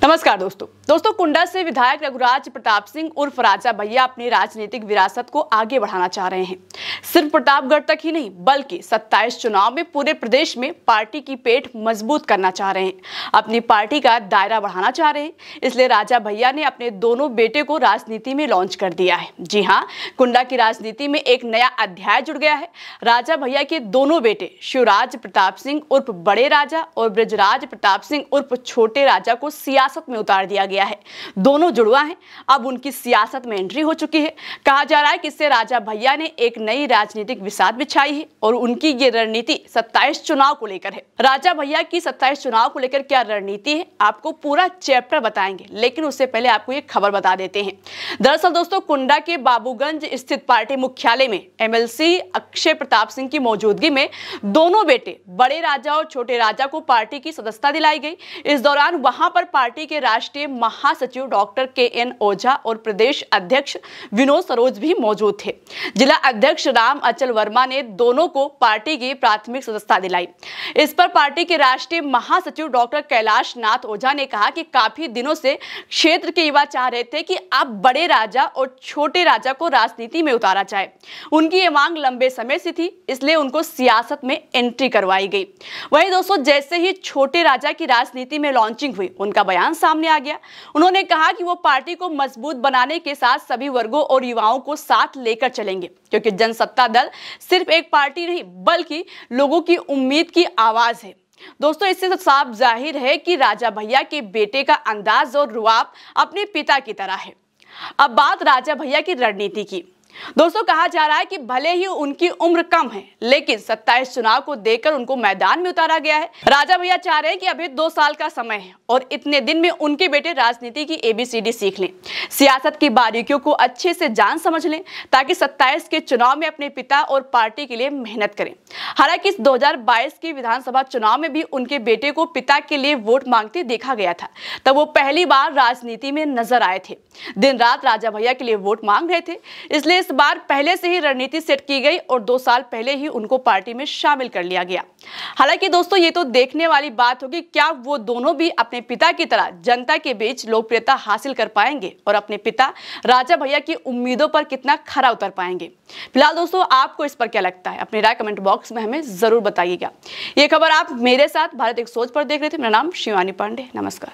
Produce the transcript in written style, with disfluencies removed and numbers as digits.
नमस्कार दोस्तों कुंडा से विधायक रघुराज प्रताप सिंह उर्फ राजा भैया अपनी राजनीतिक विरासत को आगे बढ़ाना चाह रहे हैं। सिर्फ प्रतापगढ़ तक ही नहीं बल्कि 27 चुनाव में पूरे प्रदेश में पार्टी की पेठ मजबूत करना चाह रहे हैं, अपनी पार्टी का दायरा बढ़ाना चाह रहे हैं। इसलिए राजा भैया ने अपने दोनों बेटे को राजनीति में लॉन्च कर दिया है। जी हाँ, कुंडा की राजनीति में एक नया अध्याय जुड़ गया है। राजा भैया के दोनों बेटे शिवराज प्रताप सिंह उर्फ बड़े राजा और बृजराज प्रताप सिंह उर्फ छोटे राजा को सियासत में उतार दिया गया है। दोनों जुड़वा हैं, अब उनकी सियासत में एंट्री हो चुकी है। कहा जा रहा है कि इससे राजा भैया ने एक नई राजनीतिक बिसात बिछाई है और उनकी ये रणनीति 27 चुनाव को लेकर है। राजा भैया की 27 चुनाव को लेकर क्या रणनीति है, आपको पूरा चैप्टर बताएंगे, लेकिन उससे पहले आपको ये खबर बता देते हैं। दरअसल दोस्तों, कुंडा के बाबूगंज स्थित पार्टी मुख्यालय में एमएलसी अक्षय प्रताप सिंह की मौजूदगी में दोनों बेटे बड़े राजा और छोटे राजा को पार्टी की सदस्यता दिलाई गई। इस दौरान वहां पर पार्टी के राष्ट्रीय महासचिव डॉक्टर के.एन. ओझा और प्रदेश अध्यक्ष विनोद सरोज भी मौजूद थे। जिला अध्यक्ष राम अचल वर्मा ने दोनों को पार्टी की प्राथमिक सदस्यता दिलाई। इस पर पार्टी के राष्ट्रीय महासचिव डॉक्टर कैलाश नाथ ओझा ने कहा कि काफी दिनों से क्षेत्र के युवा चाह रहे थे कि अब बड़े राजा और छोटे राजा को राजनीति में उतारा जाए। उनकी ये मांग लंबे समय से थी, इसलिए उनको सियासत में एंट्री करवाई गई। वहीं दोस्तों, जैसे ही छोटे राजा की राजनीति में लॉन्चिंग हुई, उनका बयान सामने आ गया। उन्होंने कहा कि वो पार्टी को मजबूत बनाने के साथ सभी वर्गों और युवाओं को साथ लेकर चलेंगे, क्योंकि जनसत्ता दल सिर्फ एक पार्टी नहीं बल्कि लोगों की उम्मीद की आवाज है। दोस्तों, इससे तो साफ जाहिर है कि राजा भैया के बेटे का अंदाज और रुआब अपने पिता की तरह है। अब बात राजा भैया की रणनीति की। दोस्तों, कहा जा रहा है कि भले ही उनकी उम्र कम है, लेकिन 27 चुनाव को देखकर उनको मैदान में उतारा गया है। राजा भैया चाह रहे हैं कि अभी 2 साल का समय है और इतने दिन में उनके बेटे राजनीति की ABCD सीख लें, सियासत की बारीकियों को अच्छे से जान समझ लें, ताकि 27 के चुनाव में अपने पिता और पार्टी के लिए मेहनत करें। हालांकि इस 2022 के विधानसभा चुनाव में भी उनके बेटे को पिता के लिए वोट मांगते देखा गया था। तब वो पहली बार राजनीति में नजर आए थे, दिन रात राजा भैया के लिए वोट मांग रहे थे। इसलिए इस बार पहले से ही रणनीति सेट की गई और 2 साल पहले ही उनको पार्टी में शामिल कर लिया गया। हालांकि दोस्तों, ये तो देखने वाली बात होगी, क्या वो दोनों भी अपने पिता की तरह जनता के बीच लोकप्रियता हासिल कर पाएंगे और अपने पिता राजा भैया की उम्मीदों पर कितना खरा उतर पाएंगे। फिलहाल दोस्तों, आपको इस पर क्या लगता है, अपनी राय कमेंट बॉक्स में हमें जरूर बताइएगा। ये खबर आप मेरे साथ भारत एक सोच पर देख रहे थे। मेरा नाम शिवानी पांडे। नमस्कार।